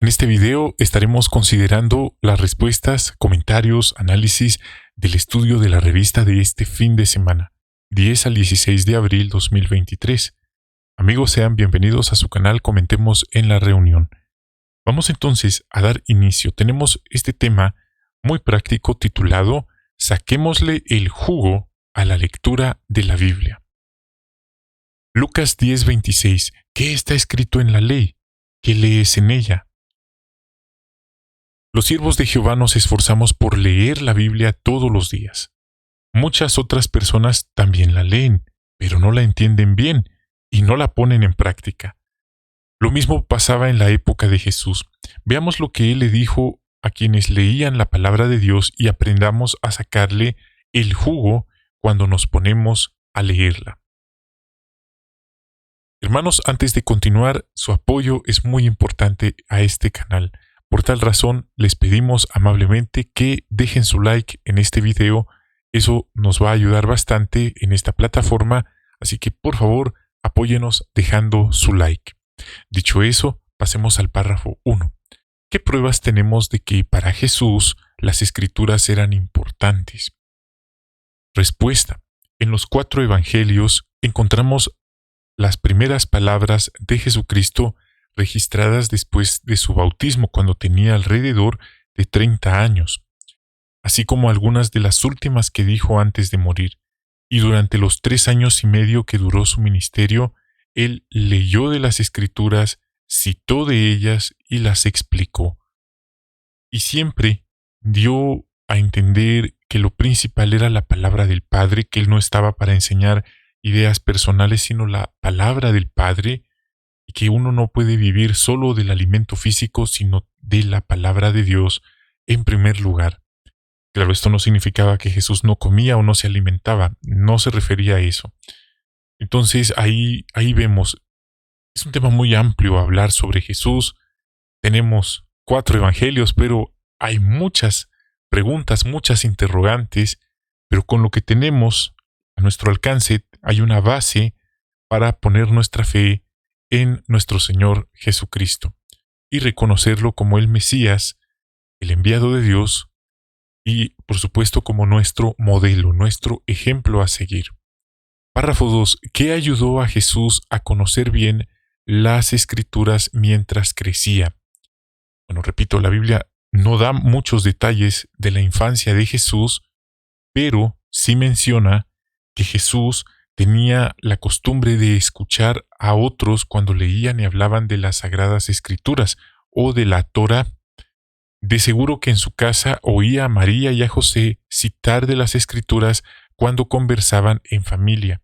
En este video estaremos considerando las respuestas, comentarios, análisis del estudio de la revista de este fin de semana, 10 al 16 de abril 2023. Amigos, sean bienvenidos a su canal Comentemos en la Reunión. Vamos entonces a dar inicio. Tenemos este tema muy práctico titulado Saquémosle el jugo a la lectura de la Biblia. Lucas 10:26. ¿Qué está escrito en la ley? ¿Qué lees en ella? Los siervos de Jehová nos esforzamos por leer la Biblia todos los días. Muchas otras personas también la leen, pero no la entienden bien y no la ponen en práctica. Lo mismo pasaba en la época de Jesús. Veamos lo que él le dijo a quienes leían la palabra de Dios y aprendamos a sacarle el jugo cuando nos ponemos a leerla. Hermanos, antes de continuar, su apoyo es muy importante a este canal. Por tal razón, les pedimos amablemente que dejen su like en este video. Eso nos va a ayudar bastante en esta plataforma, así que por favor, apóyenos dejando su like. Dicho eso, pasemos al párrafo 1. ¿Qué pruebas tenemos de que para Jesús las Escrituras eran importantes? Respuesta. En los 4 evangelios encontramos las primeras palabras de Jesucristo registradas después de su bautismo cuando tenía alrededor de 30 años, así como algunas de las últimas que dijo antes de morir. Y durante los 3 años y medio que duró su ministerio, él leyó de las Escrituras, citó de ellas y las explicó. Y siempre dio a entender que lo principal era la palabra del Padre, que él no estaba para enseñar ideas personales, sino la palabra del Padre, y que uno no puede vivir solo del alimento físico, sino de la palabra de Dios en primer lugar. Claro, esto no significaba que Jesús no comía o no se alimentaba, no se refería a eso. Entonces ahí vemos, es un tema muy amplio hablar sobre Jesús. Tenemos 4 evangelios, pero hay muchas preguntas, muchas interrogantes, pero con lo que tenemos a nuestro alcance hay una base para poner nuestra fe en nuestro Señor Jesucristo y reconocerlo como el Mesías, el enviado de Dios y, por supuesto, como nuestro modelo, nuestro ejemplo a seguir. Párrafo 2. ¿Qué ayudó a Jesús a conocer bien las Escrituras mientras crecía? Bueno, repito, la Biblia no da muchos detalles de la infancia de Jesús, pero sí menciona que Jesús tenía la costumbre de escuchar a otros cuando leían y hablaban de las Sagradas Escrituras o de la Torá. De seguro que en su casa oía a María y a José citar de las Escrituras cuando conversaban en familia.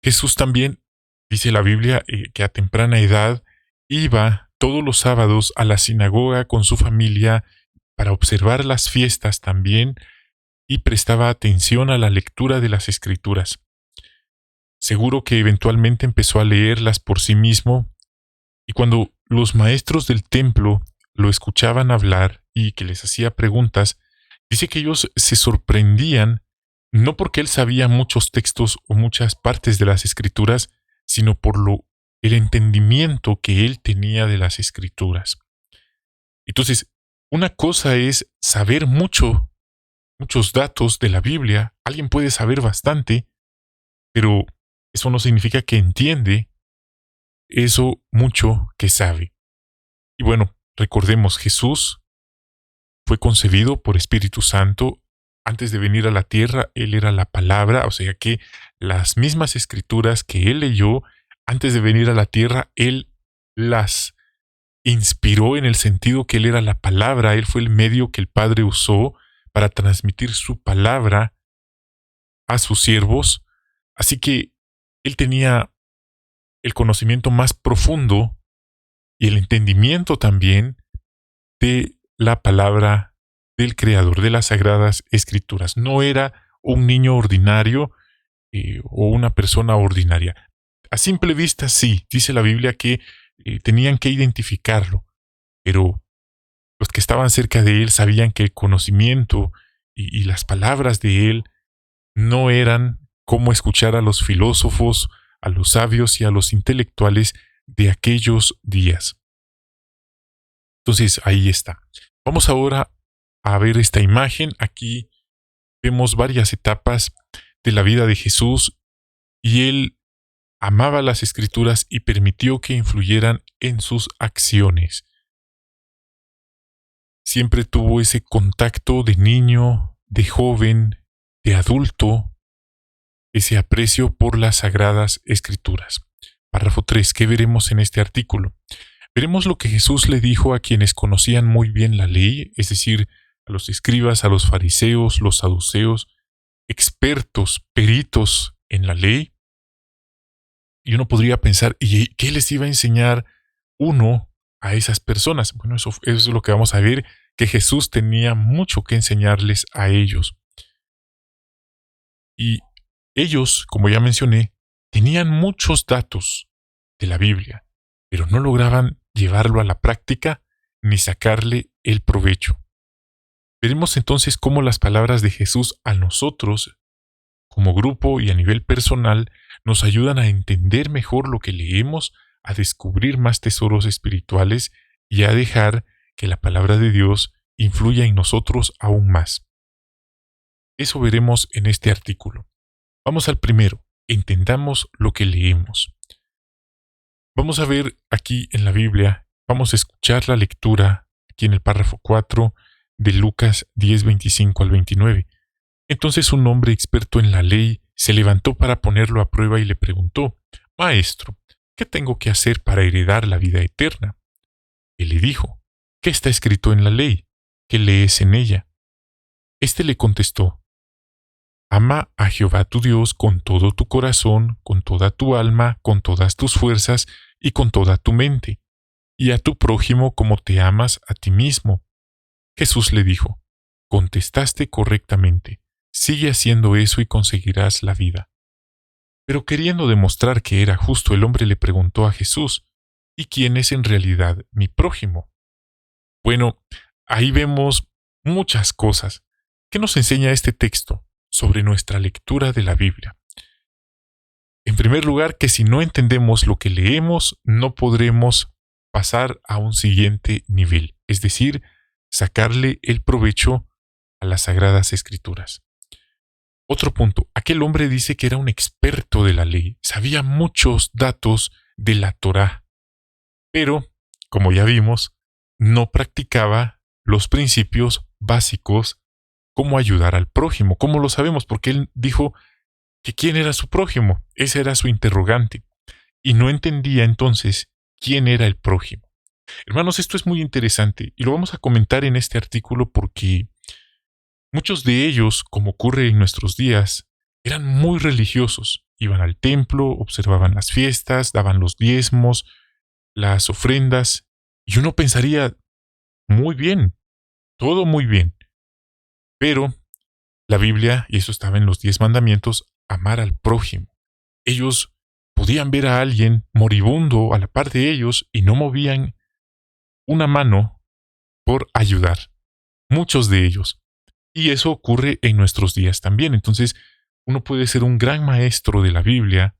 Jesús también, dice la Biblia, que a temprana edad iba todos los sábados a la sinagoga con su familia para observar las fiestas también y prestaba atención a la lectura de las Escrituras. Seguro que eventualmente empezó a leerlas por sí mismo, y cuando los maestros del templo lo escuchaban hablar y que les hacía preguntas, dice que ellos se sorprendían, no porque él sabía muchos textos o muchas partes de las Escrituras, sino por el entendimiento que él tenía de las Escrituras. Entonces, una cosa es saber muchos datos de la Biblia. Alguien puede saber bastante, pero eso no significa que entiende eso mucho que sabe. Y bueno, recordemos, Jesús fue concebido por Espíritu Santo. Antes de venir a la tierra, Él era la palabra, o sea que las mismas Escrituras que Él leyó, antes de venir a la tierra, Él las inspiró en el sentido que Él era la palabra. Él fue el medio que el Padre usó para transmitir su palabra a sus siervos. Así que Él tenía el conocimiento más profundo y el entendimiento también de la palabra del Creador, de las Sagradas Escrituras. No era un niño ordinario o una persona ordinaria. A simple vista sí, dice la Biblia que tenían que identificarlo, pero los que estaban cerca de él sabían que el conocimiento y las palabras de él no eran como escuchar a los filósofos, a los sabios y a los intelectuales de aquellos días. Entonces, ahí está. Vamos ahora a ver esta imagen. Aquí vemos varias etapas de la vida de Jesús y él amaba las escrituras y permitió que influyeran en sus acciones. Siempre tuvo ese contacto de niño, de joven, de adulto, ese aprecio por las sagradas escrituras. Párrafo 3. ¿Qué veremos en este artículo? Veremos lo que Jesús le dijo a quienes conocían muy bien la ley, es decir, a los escribas, a los fariseos, los saduceos, expertos, peritos en la ley. Y uno podría pensar, ¿y qué les iba a enseñar uno a esas personas? Bueno, eso es lo que vamos a ver, que Jesús tenía mucho que enseñarles a ellos. Y ellos, como ya mencioné, tenían muchos datos de la Biblia, pero no lograban llevarlo a la práctica ni sacarle el provecho. Veremos entonces cómo las palabras de Jesús a nosotros, como grupo y a nivel personal, nos ayudan a entender mejor lo que leemos, a descubrir más tesoros espirituales y a dejar que la palabra de Dios influya en nosotros aún más. Eso veremos en este artículo. Vamos al primero. Entendamos lo que leemos. Vamos a ver aquí en la Biblia, vamos a escuchar la lectura aquí en el párrafo 4 de Lucas 10, 25 al 29. Entonces un hombre experto en la ley se levantó para ponerlo a prueba y le preguntó: Maestro, ¿qué tengo que hacer para heredar la vida eterna? Él le dijo: ¿Qué está escrito en la ley? ¿Qué lees en ella? Este le contestó: Ama a Jehová tu Dios con todo tu corazón, con toda tu alma, con todas tus fuerzas y con toda tu mente, y a tu prójimo como te amas a ti mismo. Jesús le dijo: Contestaste correctamente, sigue haciendo eso y conseguirás la vida. Pero queriendo demostrar que era justo, el hombre le preguntó a Jesús: ¿Y quién es en realidad mi prójimo? Bueno, ahí vemos muchas cosas. ¿Qué nos enseña este texto sobre nuestra lectura de la Biblia? En primer lugar, que si no entendemos lo que leemos, no podremos pasar a un siguiente nivel, es decir, sacarle el provecho a las Sagradas Escrituras. Otro punto, aquel hombre dice que era un experto de la ley, sabía muchos datos de la Torá, pero, como ya vimos, no practicaba los principios básicos como ayudar al prójimo. ¿Cómo lo sabemos? Porque él dijo que quién era su prójimo. Ese era su interrogante. Y no entendía entonces quién era el prójimo. Hermanos, esto es muy interesante y lo vamos a comentar en este artículo porque muchos de ellos, como ocurre en nuestros días, eran muy religiosos. Iban al templo, observaban las fiestas, daban los diezmos, las ofrendas, y uno pensaría, muy bien, todo muy bien. Pero la Biblia, y eso estaba en los 10 mandamientos, amar al prójimo. Ellos podían ver a alguien moribundo a la par de ellos y no movían una mano por ayudar. Muchos de ellos. Y eso ocurre en nuestros días también. Entonces, uno puede ser un gran maestro de la Biblia,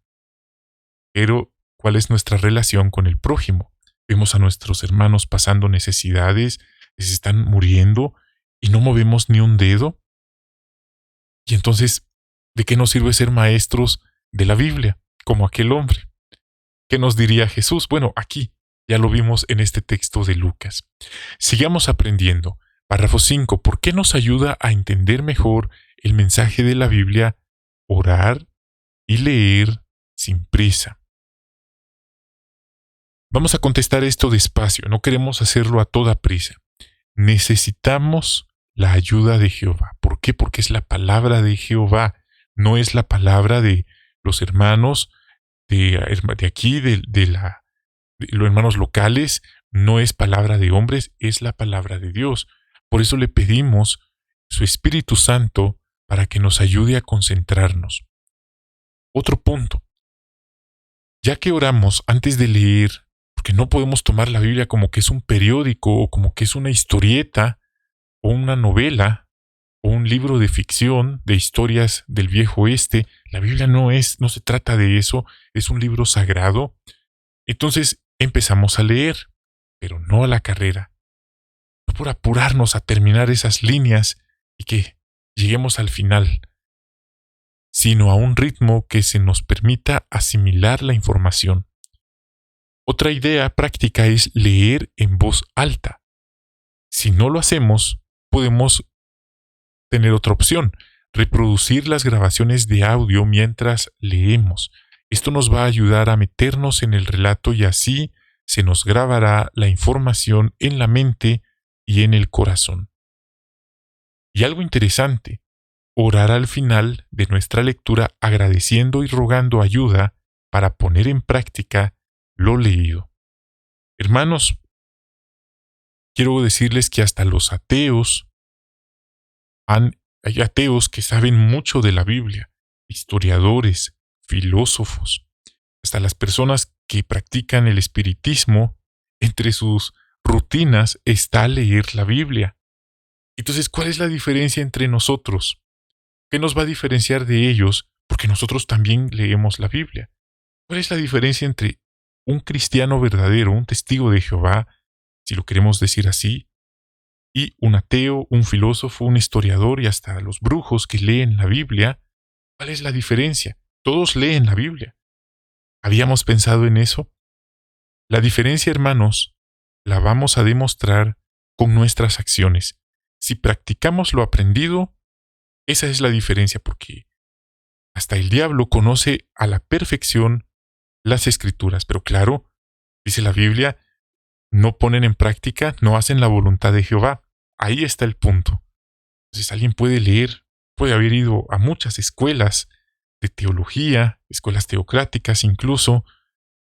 pero ¿cuál es nuestra relación con el prójimo? Vemos a nuestros hermanos pasando necesidades, les están muriendo y no movemos ni un dedo. Y entonces, ¿de qué nos sirve ser maestros de la Biblia, como aquel hombre? ¿Qué nos diría Jesús? Bueno, aquí ya lo vimos en este texto de Lucas. Sigamos aprendiendo. Párrafo 5. ¿Por qué nos ayuda a entender mejor el mensaje de la Biblia? Orar y leer sin prisa. Vamos a contestar esto despacio, no queremos hacerlo a toda prisa. Necesitamos la ayuda de Jehová. ¿Por qué? Porque es la palabra de Jehová, no es la palabra de los hermanos de aquí, de los hermanos locales, no es palabra de hombres, es la palabra de Dios. Por eso le pedimos su Espíritu Santo para que nos ayude a concentrarnos. Otro punto. Ya que oramos antes de leer, porque no podemos tomar la Biblia como que es un periódico o como que es una historieta o una novela o un libro de ficción de historias del viejo oeste. La Biblia no se trata de eso, es un libro sagrado. Entonces empezamos a leer, pero no a la carrera. por apurarnos a terminar esas líneas y que lleguemos al final, sino a un ritmo que se nos permita asimilar la información. Otra idea práctica es leer en voz alta. Si no lo hacemos, podemos tener otra opción, reproducir las grabaciones de audio mientras leemos. Esto nos va a ayudar a meternos en el relato y así se nos grabará la información en la mente y en el corazón. Y algo interesante, orar al final de nuestra lectura agradeciendo y rogando ayuda para poner en práctica lo leído. Hermanos, quiero decirles que hasta los ateos hay ateos que saben mucho de la Biblia, historiadores, filósofos, hasta las personas que practican el espiritismo, entre sus rutinas está leer la Biblia. Entonces, ¿cuál es la diferencia entre nosotros? ¿Qué nos va a diferenciar de ellos? Porque nosotros también leemos la Biblia. ¿Cuál es la diferencia entre un cristiano verdadero, un testigo de Jehová, si lo queremos decir así, y un ateo, un filósofo, un historiador y hasta los brujos que leen la Biblia? ¿Cuál es la diferencia? Todos leen la Biblia. ¿Habíamos pensado en eso? La diferencia, hermanos, la vamos a demostrar con nuestras acciones. Si practicamos lo aprendido, esa es la diferencia, porque hasta el diablo conoce a la perfección las Escrituras, pero claro, dice la Biblia, no ponen en práctica, no hacen la voluntad de Jehová. Ahí está el punto. Entonces alguien puede leer, puede haber ido a muchas escuelas de teología, escuelas teocráticas incluso,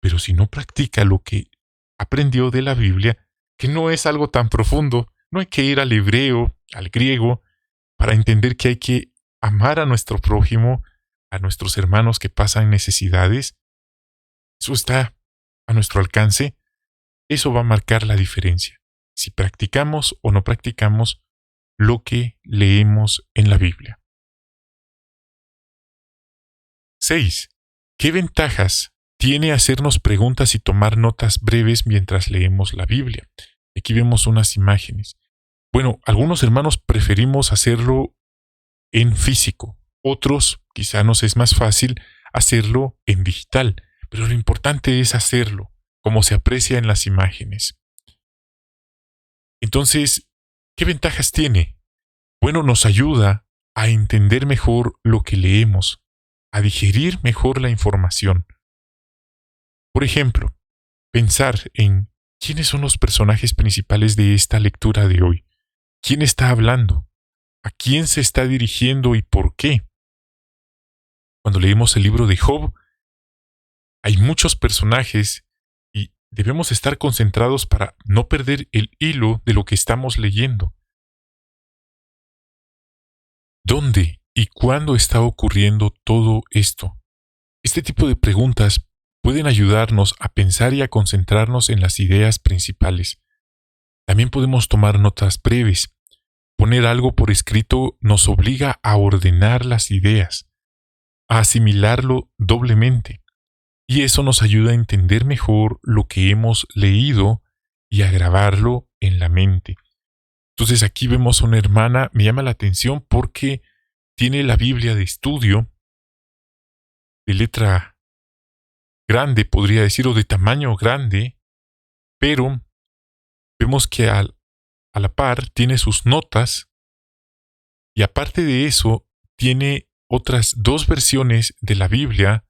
pero si no practica lo que aprendió de la Biblia, que no es algo tan profundo, no hay que ir al hebreo, al griego, para entender que hay que amar a nuestro prójimo, a nuestros hermanos que pasan necesidades. Eso está a nuestro alcance. Eso va a marcar la diferencia, si practicamos o no practicamos lo que leemos en la Biblia. 6. ¿Qué ventajas tiene hacernos preguntas y tomar notas breves mientras leemos la Biblia? Aquí vemos unas imágenes. Bueno, algunos hermanos preferimos hacerlo en físico, otros quizá nos es más fácil hacerlo en digital, pero lo importante es hacerlo, como se aprecia en las imágenes. Entonces, ¿qué ventajas tiene? Bueno, nos ayuda a entender mejor lo que leemos, a digerir mejor la información. Por ejemplo, pensar en quiénes son los personajes principales de esta lectura de hoy. ¿Quién está hablando? ¿A quién se está dirigiendo y por qué? Cuando leemos el libro de Job, hay muchos personajes y debemos estar concentrados para no perder el hilo de lo que estamos leyendo. ¿Dónde y cuándo está ocurriendo todo esto? Este tipo de preguntas pueden ayudarnos a pensar y a concentrarnos en las ideas principales. También podemos tomar notas breves. Poner algo por escrito nos obliga a ordenar las ideas, a asimilarlo doblemente. Y eso nos ayuda a entender mejor lo que hemos leído y a grabarlo en la mente. Entonces aquí vemos a una hermana, me llama la atención porque tiene la Biblia de estudio, de letra grande, podría decir, o de tamaño grande, pero vemos que a la par tiene sus notas y aparte de eso tiene otras 2 versiones de la Biblia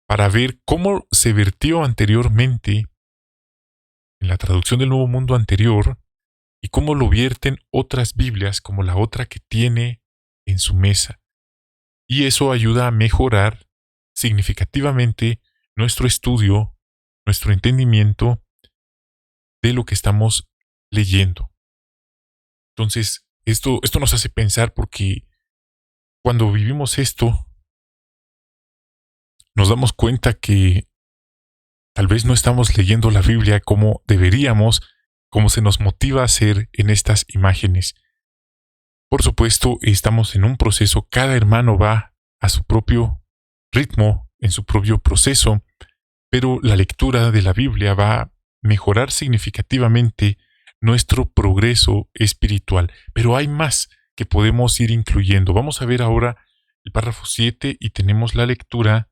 para ver cómo se vertió anteriormente en la traducción del Nuevo Mundo anterior y cómo lo vierten otras Biblias como la otra que tiene en su mesa. Y eso ayuda a mejorar significativamente nuestro estudio, nuestro entendimiento de lo que estamos leyendo. Entonces, esto nos hace pensar porque cuando vivimos esto, nos damos cuenta que tal vez no estamos leyendo la Biblia como deberíamos, como se nos motiva a hacer en estas imágenes. Por supuesto, estamos en un proceso, cada hermano va a su propio ritmo, en su propio proceso, pero la lectura de la Biblia va a mejorar significativamente nuestro progreso espiritual. Pero hay más que podemos ir incluyendo. Vamos a ver ahora el párrafo 7 y tenemos la lectura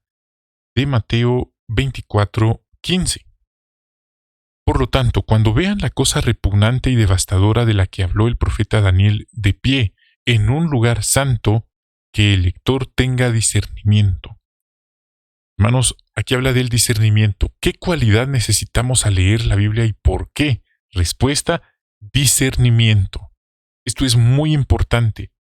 de Mateo 24:15. Por lo tanto, cuando vean la cosa repugnante y devastadora de la que habló el profeta Daniel de pie en un lugar santo, que el lector tenga discernimiento. Hermanos, aquí habla del discernimiento. ¿Qué cualidad necesitamos al leer la Biblia y por qué? Respuesta: discernimiento. Esto es muy importante.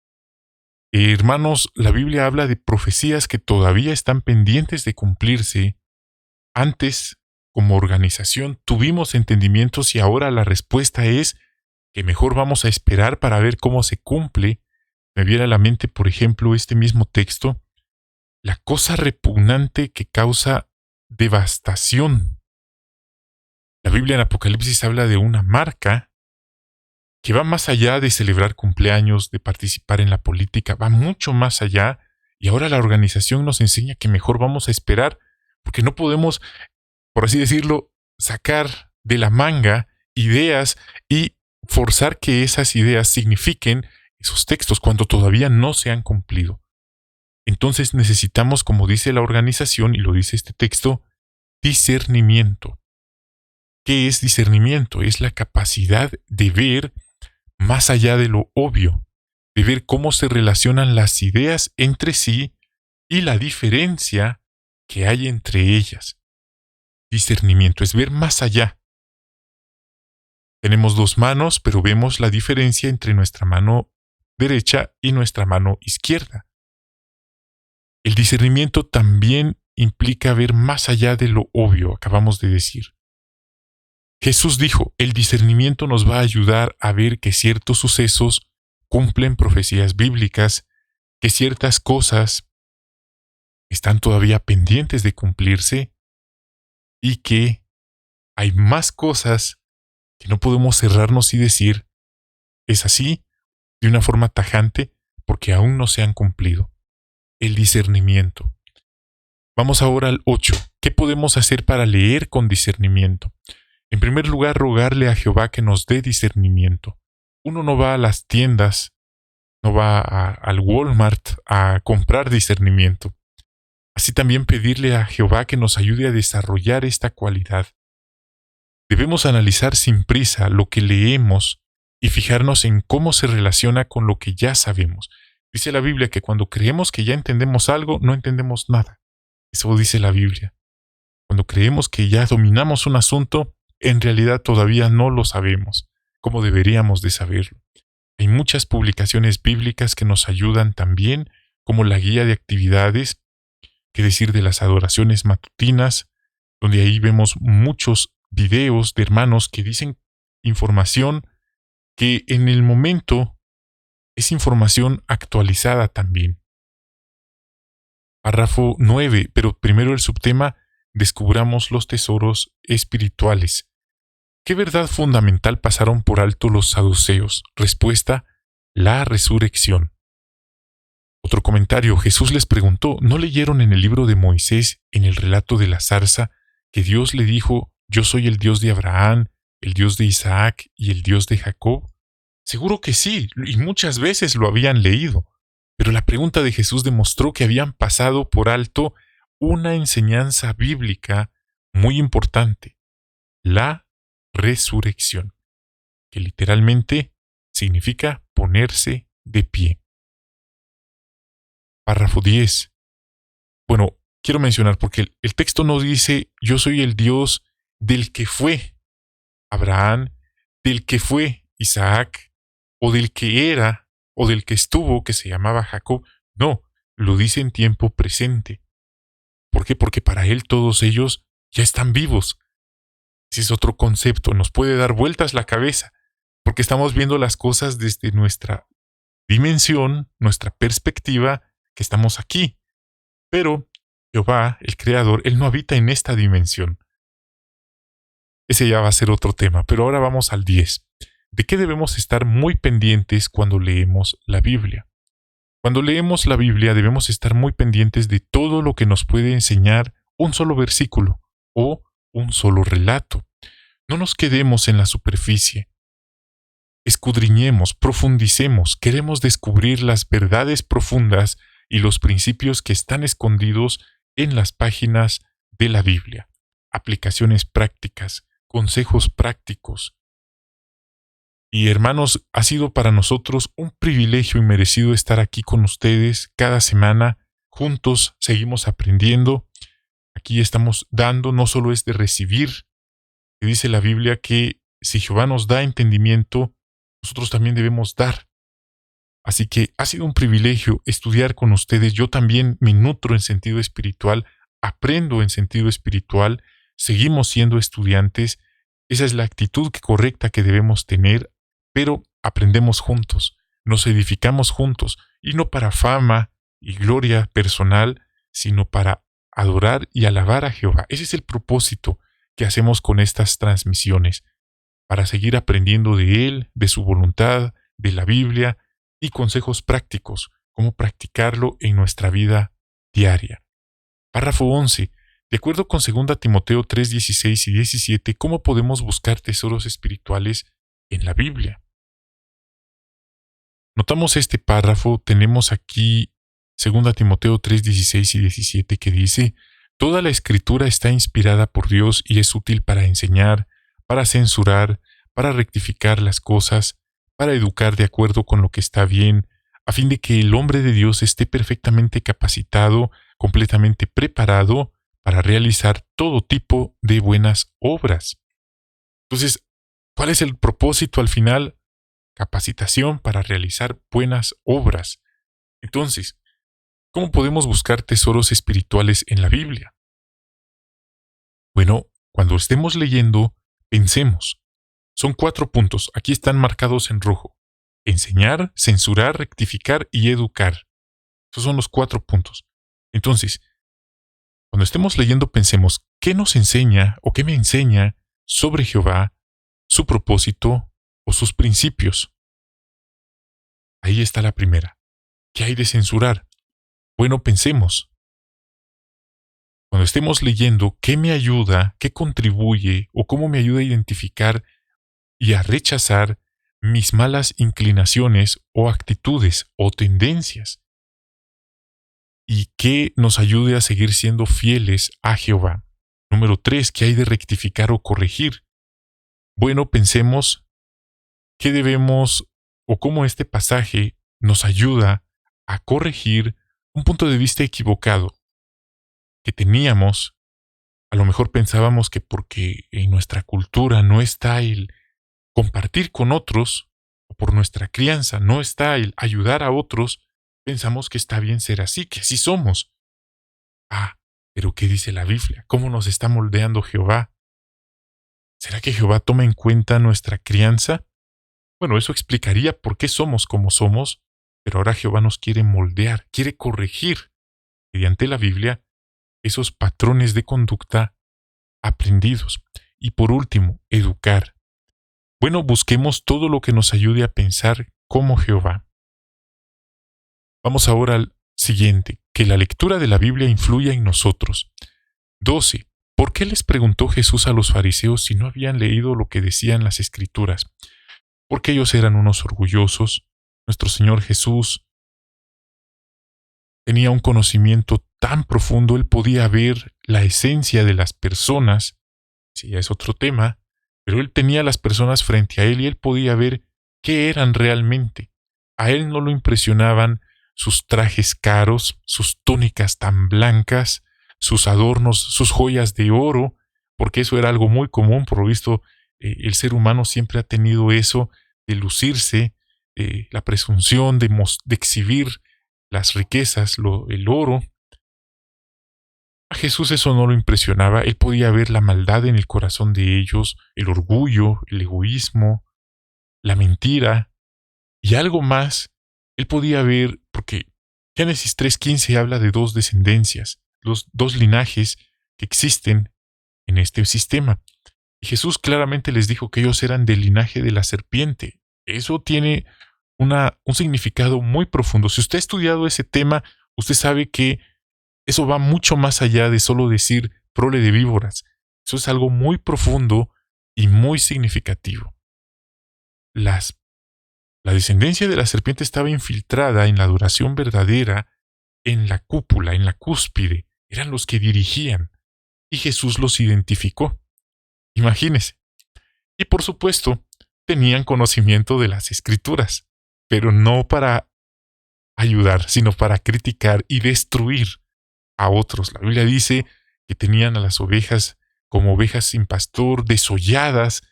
Hermanos, la Biblia habla de profecías que todavía están pendientes de cumplirse. Antes, como organización, tuvimos entendimientos y ahora la respuesta es que mejor vamos a esperar para ver cómo se cumple. Me viene a la mente, por ejemplo, este mismo texto, la cosa repugnante que causa devastación. La Biblia en Apocalipsis habla de una marca que va más allá de celebrar cumpleaños, de participar en la política, va mucho más allá, y ahora la organización nos enseña que mejor vamos a esperar, porque no podemos, por así decirlo, sacar de la manga ideas y forzar que esas ideas signifiquen esos textos cuando todavía no se han cumplido. Entonces necesitamos, como dice la organización y lo dice este texto, discernimiento. ¿Qué es discernimiento? Es la capacidad de ver más allá de lo obvio, de ver cómo se relacionan las ideas entre sí y la diferencia que hay entre ellas. Discernimiento es ver más allá. Tenemos dos manos, pero vemos la diferencia entre nuestra mano derecha y nuestra mano izquierda. El discernimiento también implica ver más allá de lo obvio, acabamos de decir. Jesús dijo, el discernimiento nos va a ayudar a ver que ciertos sucesos cumplen profecías bíblicas, que ciertas cosas están todavía pendientes de cumplirse y que hay más cosas que no podemos cerrarnos y decir, es así, de una forma tajante, porque aún no se han cumplido. El discernimiento. Vamos ahora al 8. ¿Qué podemos hacer para leer con discernimiento? En primer lugar, rogarle a Jehová que nos dé discernimiento. Uno no va a las tiendas, no va al Walmart a comprar discernimiento. Así también pedirle a Jehová que nos ayude a desarrollar esta cualidad. Debemos analizar sin prisa lo que leemos y fijarnos en cómo se relaciona con lo que ya sabemos. Dice la Biblia que cuando creemos que ya entendemos algo, no entendemos nada. Eso dice la Biblia. Cuando creemos que ya dominamos un asunto, en realidad todavía no lo sabemos, como deberíamos de saberlo. Hay muchas publicaciones bíblicas que nos ayudan también, como la guía de actividades, qué decir de las adoraciones matutinas, donde ahí vemos muchos videos de hermanos que dicen información que en el momento es información actualizada también. Párrafo 9, pero primero el subtema, descubramos los tesoros espirituales. ¿Qué verdad fundamental pasaron por alto los saduceos? Respuesta: la resurrección. Otro comentario, Jesús les preguntó, ¿no leyeron en el libro de Moisés, en el relato de la zarza, que Dios le dijo, yo soy el Dios de Abraham, el Dios de Isaac y el Dios de Jacob? Seguro que sí, y muchas veces lo habían leído, pero la pregunta de Jesús demostró que habían pasado por alto una enseñanza bíblica muy importante, la resurrección, que literalmente significa ponerse de pie. Párrafo 10. Bueno, quiero mencionar porque el texto nos dice, yo soy el Dios del que fue Abraham, del que fue Isaac, o del que era, o del que estuvo, que se llamaba Jacob. No, lo dice en tiempo presente. ¿Por qué? Porque para él todos ellos ya están vivos. Ese es otro concepto, nos puede dar vueltas la cabeza, porque estamos viendo las cosas desde nuestra dimensión, nuestra perspectiva, que estamos aquí. Pero Jehová, el Creador, Él no habita en esta dimensión. Ese ya va a ser otro tema, pero ahora vamos al 10. ¿De qué debemos estar muy pendientes cuando leemos la Biblia? Cuando leemos la Biblia debemos estar muy pendientes de todo lo que nos puede enseñar un solo versículo o un solo relato. No nos quedemos en la superficie. escudriñemos, profundicemos, queremos descubrir las verdades profundas y los principios que están escondidos en las páginas de la Biblia. Aplicaciones prácticas, consejos prácticos. Y hermanos, ha sido para nosotros un privilegio y merecido estar aquí con ustedes cada semana. Juntos seguimos aprendiendo. Aquí estamos dando, no solo es de recibir. Dice la Biblia que si Jehová nos da entendimiento, nosotros también debemos dar. Así que ha sido un privilegio estudiar con ustedes. Yo también me nutro en sentido espiritual, aprendo en sentido espiritual, seguimos siendo estudiantes. Esa es la actitud correcta que debemos tener, pero aprendemos juntos, nos edificamos juntos, y no para fama y gloria personal, sino para adorar y alabar a Jehová. Ese es el propósito que hacemos con estas transmisiones, para seguir aprendiendo de Él, de su voluntad, de la Biblia, y consejos prácticos, cómo practicarlo en nuestra vida diaria. Párrafo 11. De acuerdo con 2 Timoteo 3, 16 y 17, ¿cómo podemos buscar tesoros espirituales en la Biblia? Notamos este párrafo, tenemos aquí 2 Timoteo 3, 16 y 17 que dice: toda la escritura está inspirada por Dios y es útil para enseñar, para censurar, para rectificar las cosas, para educar de acuerdo con lo que está bien, a fin de que el hombre de Dios esté perfectamente capacitado, completamente preparado para realizar todo tipo de buenas obras. Entonces, ¿cuál es el propósito al final? Capacitación para realizar buenas obras. Entonces, ¿cómo podemos buscar tesoros espirituales en la Biblia? Bueno, cuando estemos leyendo, pensemos. Son 4 puntos, aquí están marcados en rojo: enseñar, censurar, rectificar y educar. Esos son los 4 puntos. Entonces, cuando estemos leyendo, pensemos, ¿qué nos enseña o qué me enseña sobre Jehová, su propósito o sus principios? Ahí está la primera. ¿Qué hay de censurar? Bueno, pensemos. Cuando estemos leyendo, ¿qué me ayuda, qué contribuye o cómo me ayuda a identificar y a rechazar mis malas inclinaciones o actitudes o tendencias? Y que nos ayude a seguir siendo fieles a Jehová. Número 3, ¿qué hay de rectificar o corregir? Bueno, pensemos qué debemos o cómo este pasaje nos ayuda a corregir un punto de vista equivocado que teníamos. A lo mejor pensábamos que porque en nuestra cultura no está el compartir con otros, o por nuestra crianza no está el ayudar a otros, pensamos que está bien ser así, que así somos. Pero ¿qué dice la Biblia? ¿Cómo nos está moldeando Jehová? ¿Será que Jehová toma en cuenta nuestra crianza? Bueno, eso explicaría por qué somos como somos, pero ahora Jehová nos quiere moldear, quiere corregir, mediante la Biblia, esos patrones de conducta aprendidos. Y por último, educar. Bueno, busquemos todo lo que nos ayude a pensar como Jehová. Vamos ahora al siguiente, que la lectura de la Biblia influya en nosotros. 12. ¿Por qué les preguntó Jesús a los fariseos si no habían leído lo que decían las Escrituras? Porque ellos eran unos orgullosos. Nuestro Señor Jesús tenía un conocimiento tan profundo, Él podía ver la esencia de las personas. Sí, ya es otro tema, pero Él tenía a las personas frente a Él y Él podía ver qué eran realmente. A Él no lo impresionaban sus trajes caros, sus túnicas tan blancas, sus adornos, sus joyas de oro, porque eso era algo muy común. Por lo visto, el ser humano siempre ha tenido eso de lucirse, la presunción de exhibir las riquezas, el oro. A Jesús eso no lo impresionaba. Él podía ver la maldad en el corazón de ellos, el orgullo, el egoísmo, la mentira y algo más. Él podía ver, porque Génesis 3:15 habla de 2 descendencias, los 2 linajes que existen en este sistema. Y Jesús claramente les dijo que ellos eran del linaje de la serpiente. Eso tiene un significado muy profundo. Si usted ha estudiado ese tema, usted sabe que eso va mucho más allá de solo decir prole de víboras. Eso es algo muy profundo y muy significativo. Las La descendencia de la serpiente estaba infiltrada en la adoración verdadera, en la cúpula, en la cúspide. Eran los que dirigían. Y Jesús los identificó. Imagínese. Y por supuesto, tenían conocimiento de las Escrituras, pero no para ayudar, sino para criticar y destruir a otros. La Biblia dice que tenían a las ovejas como ovejas sin pastor, desolladas.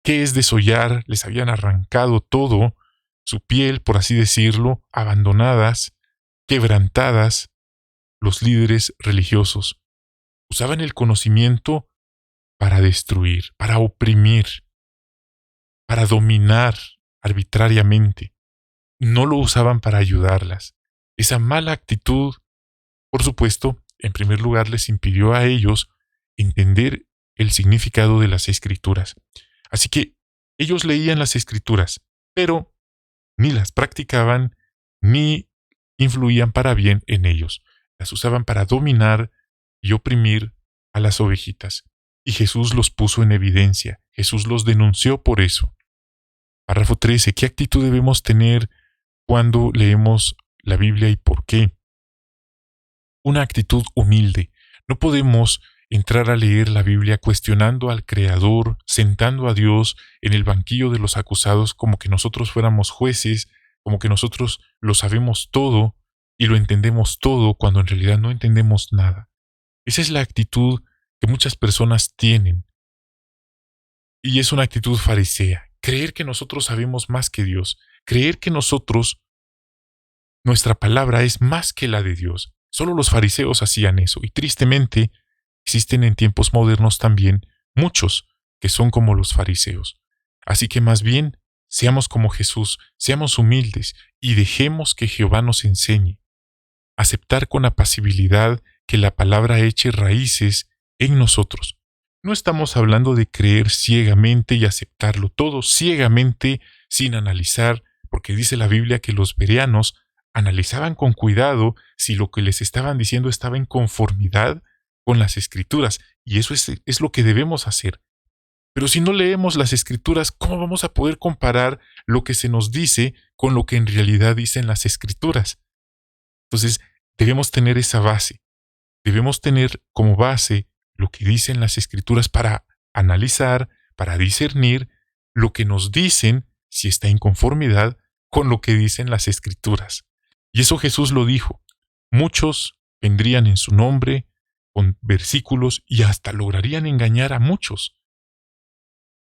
¿Qué es desollar? Les habían arrancado todo, su piel, por así decirlo, abandonadas, quebrantadas. Los líderes religiosos usaban el conocimiento para destruir, para oprimir, para dominar arbitrariamente. No lo usaban para ayudarlas. Esa mala actitud, por supuesto, en primer lugar les impidió a ellos entender el significado de las Escrituras. Así que ellos leían las Escrituras, pero ni las practicaban ni influían para bien en ellos. Las usaban para dominar y oprimir a las ovejitas. Y Jesús los puso en evidencia. Jesús los denunció por eso. Párrafo 13. ¿Qué actitud debemos tener cuando leemos la Biblia y por qué? Una actitud humilde. No podemos entrar a leer la Biblia cuestionando al Creador, sentando a Dios en el banquillo de los acusados como que nosotros fuéramos jueces, como que nosotros lo sabemos todo y lo entendemos todo cuando en realidad no entendemos nada. Esa es la actitud que muchas personas tienen. Y es una actitud farisea. Creer que nosotros sabemos más que Dios. Creer que nuestra palabra es más que la de Dios. Solo los fariseos hacían eso. Y tristemente, existen en tiempos modernos también muchos que son como los fariseos. Así que más bien, seamos como Jesús, seamos humildes y dejemos que Jehová nos enseñe. Aceptar con apacibilidad que la palabra eche raíces en nosotros. No estamos hablando de creer ciegamente y aceptarlo todo ciegamente sin analizar, porque dice la Biblia que los bereanos analizaban con cuidado si lo que les estaban diciendo estaba en conformidad con las Escrituras, y eso es lo que debemos hacer. Pero si no leemos las Escrituras, ¿cómo vamos a poder comparar lo que se nos dice con lo que en realidad dicen las Escrituras? Entonces, debemos tener esa base. Debemos tener como base lo que dicen las Escrituras para analizar, para discernir lo que nos dicen si está en conformidad con lo que dicen las Escrituras. Y eso Jesús lo dijo. Muchos vendrían en su nombre con versículos y hasta lograrían engañar a muchos,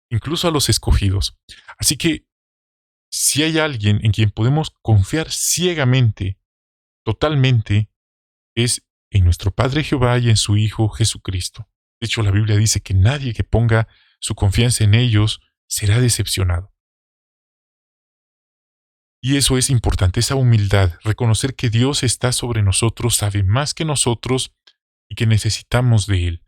incluso a los escogidos. Así que, si hay alguien en quien podemos confiar ciegamente, totalmente, es en nuestro Padre Jehová y en su Hijo Jesucristo. De hecho, la Biblia dice que nadie que ponga su confianza en ellos será decepcionado. Y eso es importante, esa humildad, reconocer que Dios está sobre nosotros, sabe más que nosotros y que necesitamos de Él.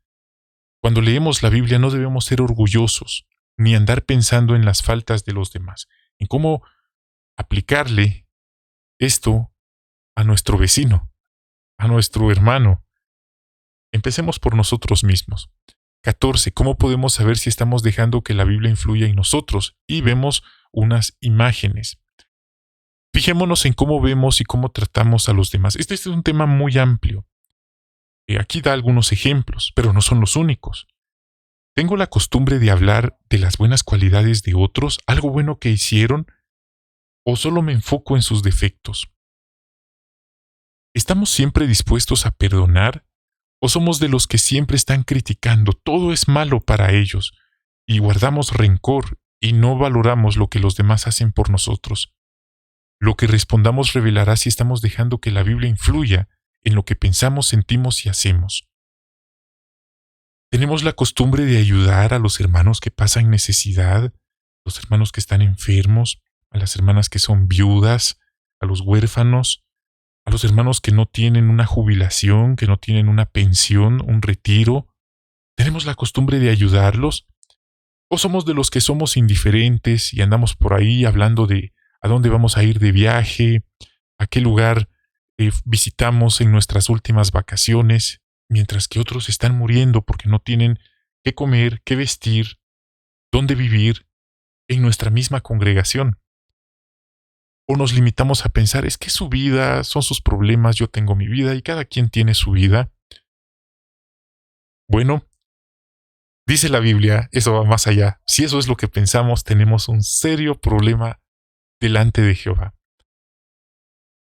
Cuando leemos la Biblia no debemos ser orgullosos, ni andar pensando en las faltas de los demás, en cómo aplicarle esto a nuestro vecino, a nuestro hermano. Empecemos por nosotros mismos. 14. ¿Cómo podemos saber si estamos dejando que la Biblia influya en nosotros? Y vemos unas imágenes. Fijémonos en cómo vemos y cómo tratamos a los demás. Este es un tema muy amplio. Aquí da algunos ejemplos, pero no son los únicos. ¿Tengo la costumbre de hablar de las buenas cualidades de otros, algo bueno que hicieron, o solo me enfoco en sus defectos? ¿Estamos siempre dispuestos a perdonar, o somos de los que siempre están criticando, todo es malo para ellos, y guardamos rencor y no valoramos lo que los demás hacen por nosotros? Lo que respondamos revelará si estamos dejando que la Biblia influya en lo que pensamos, sentimos y hacemos. Tenemos la costumbre de ayudar a los hermanos que pasan necesidad, los hermanos que están enfermos, a las hermanas que son viudas, a los huérfanos, a los hermanos que no tienen una jubilación, que no tienen una pensión, un retiro. ¿Tenemos la costumbre de ayudarlos? ¿O somos de los que somos indiferentes y andamos por ahí hablando de a dónde vamos a ir de viaje, a qué lugar visitamos en nuestras últimas vacaciones, mientras que otros están muriendo porque no tienen qué comer, qué vestir, dónde vivir en nuestra misma congregación? O nos limitamos a pensar, es que su vida, son sus problemas, yo tengo mi vida y cada quien tiene su vida. Bueno, dice la Biblia, eso va más allá. Si eso es lo que pensamos, tenemos un serio problema delante de Jehová.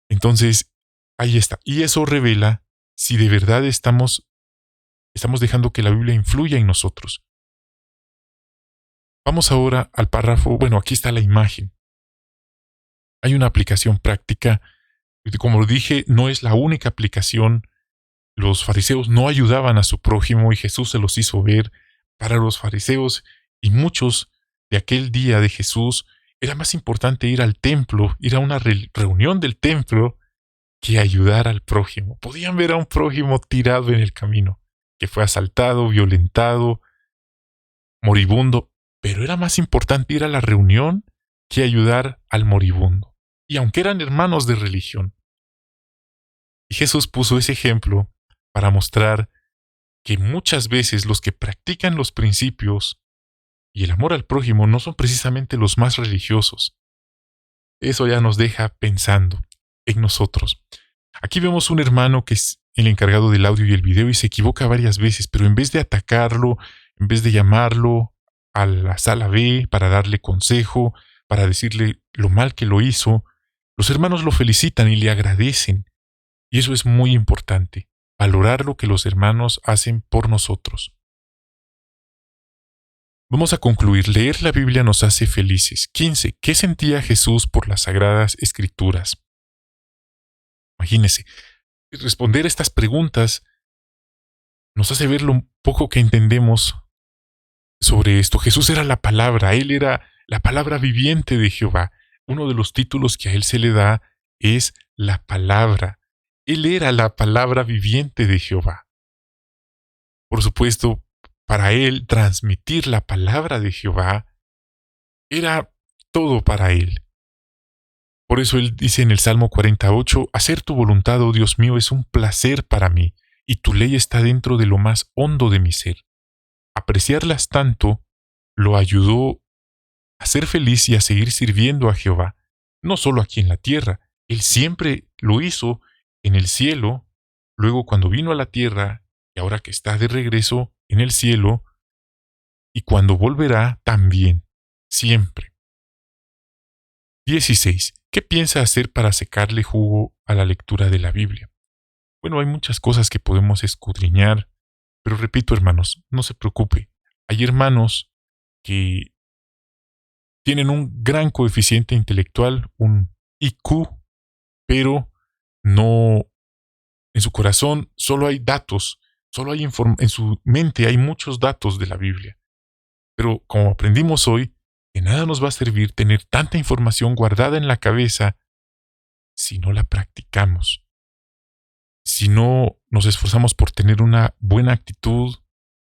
Entonces, ahí está. Y eso revela si de verdad estamos dejando que la Biblia influya en nosotros. Vamos ahora al párrafo. Bueno, aquí está la imagen. Hay una aplicación práctica. Como dije, no es la única aplicación. Los fariseos no ayudaban a su prójimo y Jesús se los hizo ver. Para los fariseos y muchos de aquel día de Jesús, era más importante ir al templo, ir a una reunión del templo, que ayudar al prójimo. Podían ver a un prójimo tirado en el camino, que fue asaltado, violentado, moribundo, pero era más importante ir a la reunión que ayudar al moribundo. Y aunque eran hermanos de religión. Y Jesús puso ese ejemplo para mostrar que muchas veces los que practican los principios y el amor al prójimo no son precisamente los más religiosos. Eso ya nos deja pensando en nosotros. Aquí vemos un hermano que es el encargado del audio y el video y se equivoca varias veces, pero en vez de atacarlo, en vez de llamarlo a la sala B para darle consejo, para decirle lo mal que lo hizo, los hermanos lo felicitan y le agradecen. Y eso es muy importante, valorar lo que los hermanos hacen por nosotros. Vamos a concluir. Leer la Biblia nos hace felices. 15. ¿Qué sentía Jesús por las Sagradas Escrituras? Imagínense, responder estas preguntas nos hace ver lo poco que entendemos sobre esto. Jesús era la palabra, Él era la palabra viviente de Jehová. Uno de los títulos que a Él se le da es la palabra. Él era la palabra viviente de Jehová. Por supuesto, para Él transmitir la palabra de Jehová era todo para Él. Por eso Él dice en el Salmo 48, hacer tu voluntad, oh Dios mío, es un placer para mí, y tu ley está dentro de lo más hondo de mi ser. Apreciarlas tanto lo ayudó a ser feliz y a seguir sirviendo a Jehová, no solo aquí en la tierra. Él siempre lo hizo en el cielo, luego cuando vino a la tierra, y ahora que está de regreso en el cielo, y cuando volverá también, siempre. 16. ¿Qué piensa hacer para sacarle jugo a la lectura de la Biblia? Bueno, hay muchas cosas que podemos escudriñar, pero repito, hermanos, no se preocupe. Hay hermanos que tienen un gran coeficiente intelectual, un IQ, pero no, en su corazón solo hay datos, solo hay en su mente hay muchos datos de la Biblia. Pero como aprendimos hoy, de nada nos va a servir tener tanta información guardada en la cabeza si no la practicamos. Si no nos esforzamos por tener una buena actitud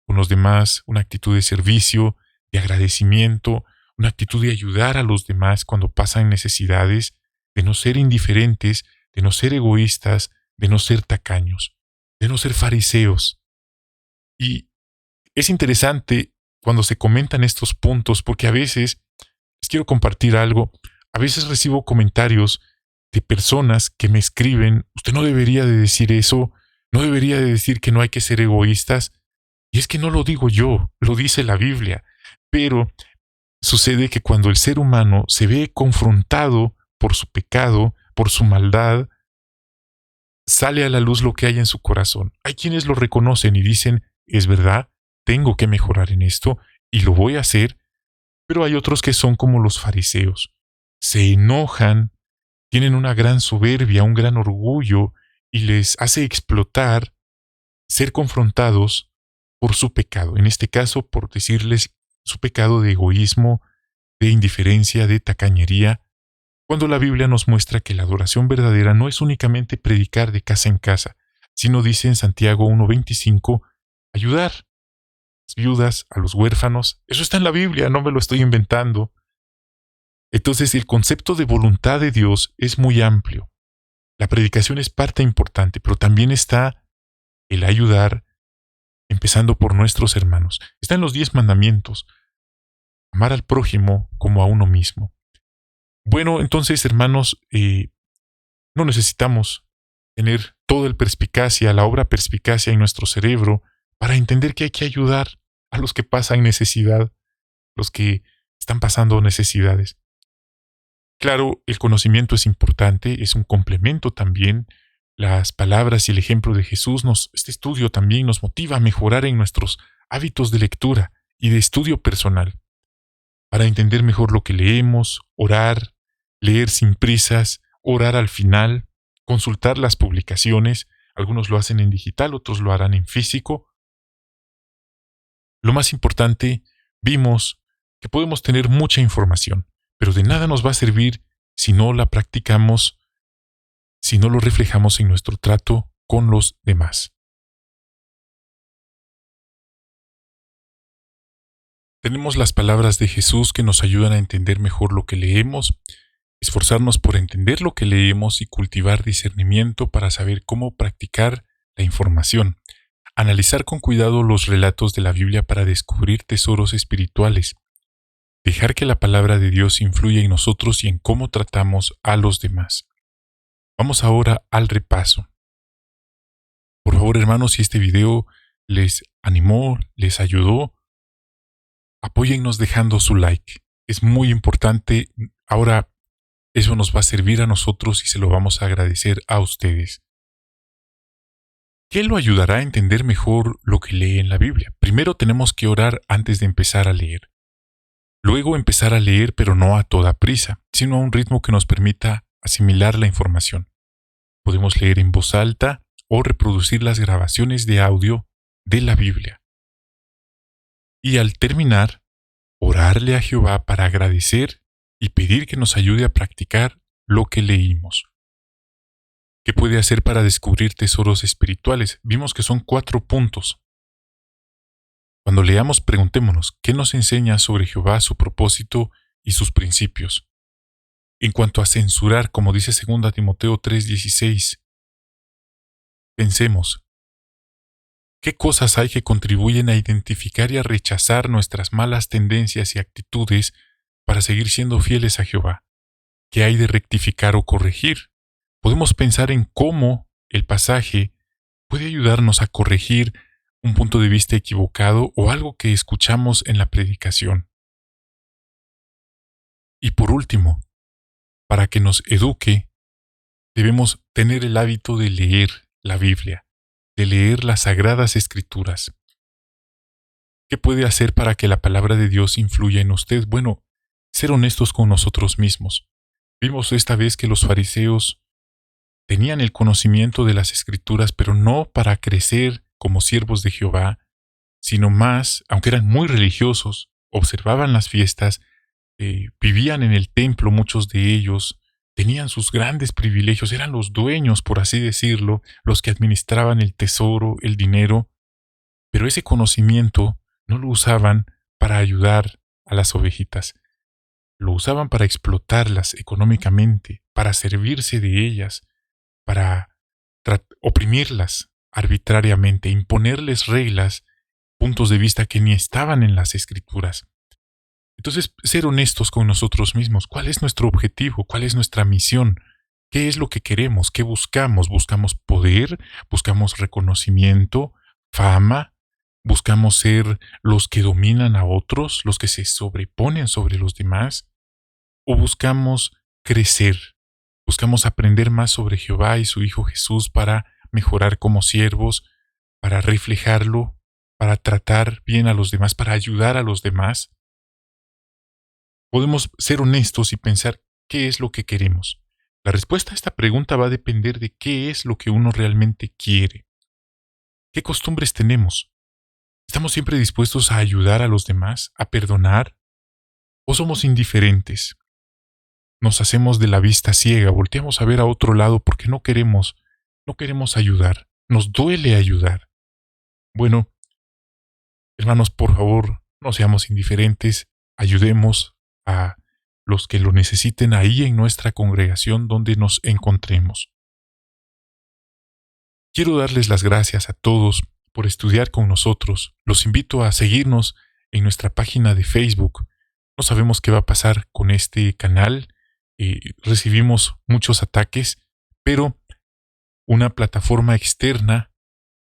con los demás, una actitud de servicio, de agradecimiento, una actitud de ayudar a los demás cuando pasan necesidades, de no ser indiferentes, de no ser egoístas, de no ser tacaños, de no ser fariseos. Y es interesante cuando se comentan estos puntos porque a veces, les quiero compartir algo, a veces recibo comentarios de personas que me escriben, usted no debería de decir eso, no debería de decir que no hay que ser egoístas. Y es que no lo digo yo, lo dice la Biblia. Pero sucede que cuando el ser humano se ve confrontado por su pecado, por su maldad, sale a la luz lo que hay en su corazón. Hay quienes lo reconocen y dicen, es verdad, tengo que mejorar en esto y lo voy a hacer, pero hay otros que son como los fariseos. Se enojan, tienen una gran soberbia, un gran orgullo y les hace explotar ser confrontados por su pecado. En este caso, por decirles su pecado de egoísmo, de indiferencia, de tacañería, cuando la Biblia nos muestra que la adoración verdadera no es únicamente predicar de casa en casa, sino dice en Santiago 1:25, ayudar a las viudas, a los huérfanos. Eso está en la Biblia, no me lo estoy inventando. Entonces el concepto de voluntad de Dios es muy amplio. La predicación es parte importante, pero también está el ayudar, empezando por nuestros hermanos. Está en los 10 mandamientos. Amar al prójimo como a uno mismo. Bueno, entonces, hermanos, no necesitamos tener toda el perspicacia, la obra perspicacia en nuestro cerebro para entender que hay que ayudar a los que pasan necesidad, los que están pasando necesidades. Claro, el conocimiento es importante, es un complemento también. Las palabras y el ejemplo de Jesús este estudio también nos motiva a mejorar en nuestros hábitos de lectura y de estudio personal, para entender mejor lo que leemos, orar, leer sin prisas, orar al final, consultar las publicaciones. Algunos lo hacen en digital, otros lo harán en físico. Lo más importante, vimos que podemos tener mucha información, pero de nada nos va a servir si no la practicamos, si no lo reflejamos en nuestro trato con los demás. Tenemos las palabras de Jesús que nos ayudan a entender mejor lo que leemos, esforzarnos por entender lo que leemos y cultivar discernimiento para saber cómo practicar la información. Analizar con cuidado los relatos de la Biblia para descubrir tesoros espirituales. Dejar que la palabra de Dios influya en nosotros y en cómo tratamos a los demás. Vamos ahora al repaso. Por favor, hermanos, si este video les animó, les ayudó, apóyennos dejando su like. Es muy importante. Ahora eso nos va a servir a nosotros y se lo vamos a agradecer a ustedes. ¿Qué lo ayudará a entender mejor lo que lee en la Biblia? Primero tenemos que orar antes de empezar a leer. Luego empezar a leer, pero no a toda prisa, sino a un ritmo que nos permita asimilar la información. Podemos leer en voz alta o reproducir las grabaciones de audio de la Biblia. Y al terminar, orarle a Jehová para agradecer y pedir que nos ayude a practicar lo que leímos. ¿Qué puede hacer para descubrir tesoros espirituales? Vimos que son 4 puntos. Cuando leamos, preguntémonos, ¿qué nos enseña sobre Jehová, su propósito y sus principios? En cuanto a censurar, como dice 2 Timoteo 3:16, pensemos, ¿qué cosas hay que contribuyen a identificar y a rechazar nuestras malas tendencias y actitudes para seguir siendo fieles a Jehová? ¿Qué hay de rectificar o corregir? Podemos pensar en cómo el pasaje puede ayudarnos a corregir un punto de vista equivocado o algo que escuchamos en la predicación. Y por último, para que nos eduque, debemos tener el hábito de leer la Biblia, de leer las Sagradas Escrituras. ¿Qué puede hacer para que la palabra de Dios influya en usted? Bueno, ser honestos con nosotros mismos. Vimos esta vez que los fariseos tenían el conocimiento de las Escrituras, pero no para crecer como siervos de Jehová, sino más, aunque eran muy religiosos, observaban las fiestas, vivían en el templo, muchos de ellos, tenían sus grandes privilegios, eran los dueños, por así decirlo, los que administraban el tesoro, el dinero, pero ese conocimiento no lo usaban para ayudar a las ovejitas, lo usaban para explotarlas económicamente, para servirse de ellas, para oprimirlas arbitrariamente, imponerles reglas, puntos de vista que ni estaban en las Escrituras. Entonces, ser honestos con nosotros mismos. ¿Cuál es nuestro objetivo? ¿Cuál es nuestra misión? ¿Qué es lo que queremos? ¿Qué buscamos? ¿Buscamos poder? ¿Buscamos reconocimiento? ¿Fama? ¿Buscamos ser los que dominan a otros? ¿Los que se sobreponen sobre los demás? ¿O buscamos crecer? ¿Buscamos aprender más sobre Jehová y su Hijo Jesús para mejorar como siervos, para reflejarlo, para tratar bien a los demás, para ayudar a los demás? Podemos ser honestos y pensar qué es lo que queremos. La respuesta a esta pregunta va a depender de qué es lo que uno realmente quiere. ¿Qué costumbres tenemos? ¿Estamos siempre dispuestos a ayudar a los demás, a perdonar? ¿O somos indiferentes? Nos hacemos de la vista ciega, volteamos a ver a otro lado porque no queremos ayudar. Nos duele ayudar. Bueno, hermanos, por favor, no seamos indiferentes, ayudemos a los que lo necesiten ahí en nuestra congregación donde nos encontremos. Quiero darles las gracias a todos por estudiar con nosotros. Los invito a seguirnos en nuestra página de Facebook. No sabemos qué va a pasar con este canal. recibimos muchos ataques, pero una plataforma externa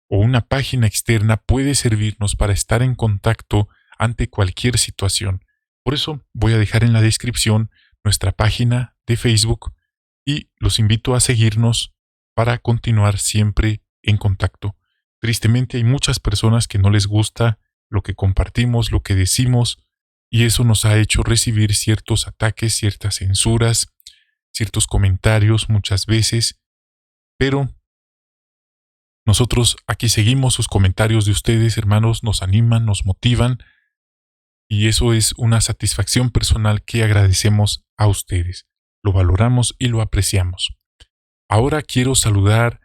o una página externa puede servirnos para estar en contacto ante cualquier situación. Por eso voy a dejar en la descripción nuestra página de Facebook y los invito a seguirnos para continuar siempre en contacto. Tristemente hay muchas personas que no les gusta lo que compartimos, lo que decimos, y eso nos ha hecho recibir ciertos ataques, ciertas censuras, ciertos comentarios muchas veces, pero nosotros aquí seguimos sus comentarios de ustedes, hermanos, nos animan, nos motivan, y eso es una satisfacción personal que agradecemos a ustedes. Lo valoramos y lo apreciamos. Ahora quiero saludar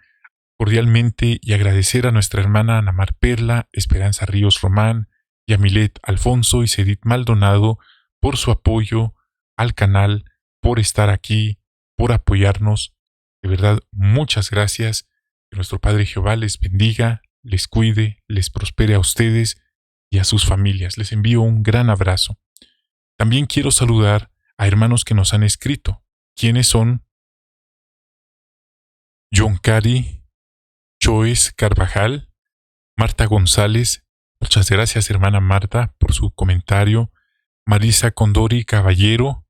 cordialmente y agradecer a nuestra hermana Ana Mar Perla, Esperanza Ríos Román, Yamilet Alfonso y Cedit Maldonado por su apoyo al canal, por estar aquí, por apoyarnos. De verdad, muchas gracias. Que nuestro Padre Jehová les bendiga, les cuide, les prospere a ustedes y a sus familias. Les envío un gran abrazo. También quiero saludar a hermanos que nos han escrito. ¿Quiénes son? John Cari, Choes Carvajal, Marta González. Muchas gracias, hermana Marta, por su comentario. Marisa Condori Caballero.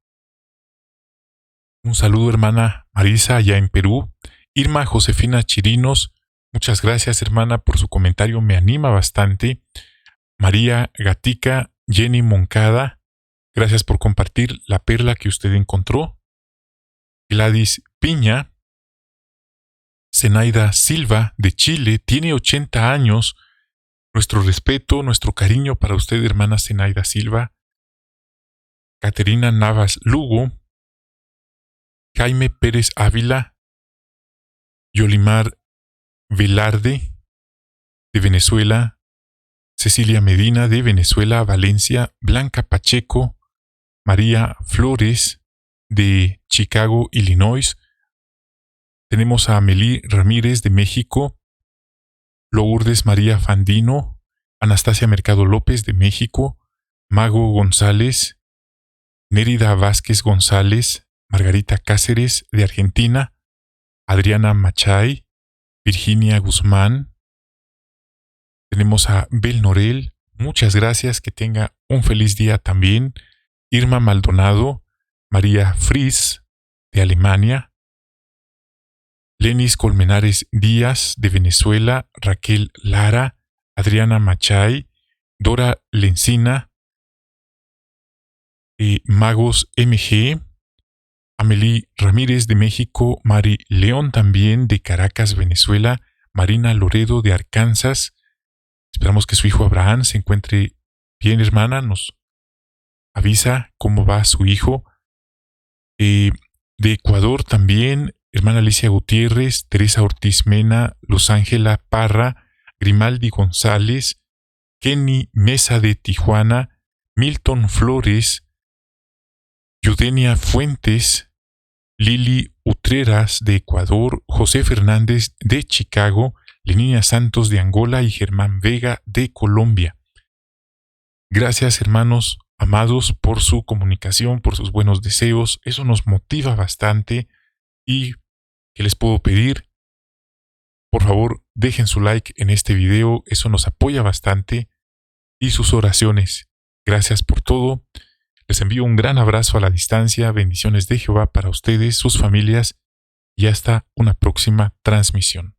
Un saludo, hermana Marisa, allá en Perú. Irma Josefina Chirinos. Muchas gracias, hermana, por su comentario. Me anima bastante. María Gatica, Jenny Moncada. Gracias por compartir la perla que usted encontró. Gladys Piña. Zenaida Silva, de Chile, tiene 80 años. Nuestro respeto, nuestro cariño para usted, hermana Zenaida Silva. Caterina Navas Lugo. Jaime Pérez Ávila. Yolimar Velarde, de Venezuela. Cecilia Medina, de Venezuela, Valencia. Blanca Pacheco. María Flores, de Chicago, Illinois. Tenemos a Amelie Ramírez, de México. Lourdes María Fandino. Anastasia Mercado López, de México. Mago González. Nérida Vázquez González. Margarita Cáceres, de Argentina. Adriana Machay. Virginia Guzmán. Tenemos a Bel Norel. Muchas gracias, que tenga un feliz día también. Irma Maldonado. María Fries, de Alemania. Lenis Colmenares Díaz, de Venezuela. Raquel Lara. Adriana Machay. Dora Lencina. Magos MG. Amelie Ramírez, de México. Mari León, también, de Caracas, Venezuela. Marina Loredo, de Arkansas. Esperamos que su hijo Abraham se encuentre bien, hermana. Nos avisa cómo va su hijo. De Ecuador también, hermana Alicia Gutiérrez, Teresa Ortiz Mena, Luz Ángela Parra, Grimaldi González, Kenny Mesa, de Tijuana, Milton Flores, Yudenia Fuentes, Lili Utreras, de Ecuador, José Fernández, de Chicago, Lenina Santos, de Angola, y Germán Vega, de Colombia. Gracias, hermanos amados, por su comunicación, por sus buenos deseos. Eso nos motiva bastante. ¿Y qué les puedo pedir? Por favor, dejen su like en este video. Eso nos apoya bastante. Y sus oraciones. Gracias por todo. Les envío un gran abrazo a la distancia. Bendiciones de Jehová para ustedes, sus familias, y hasta una próxima transmisión.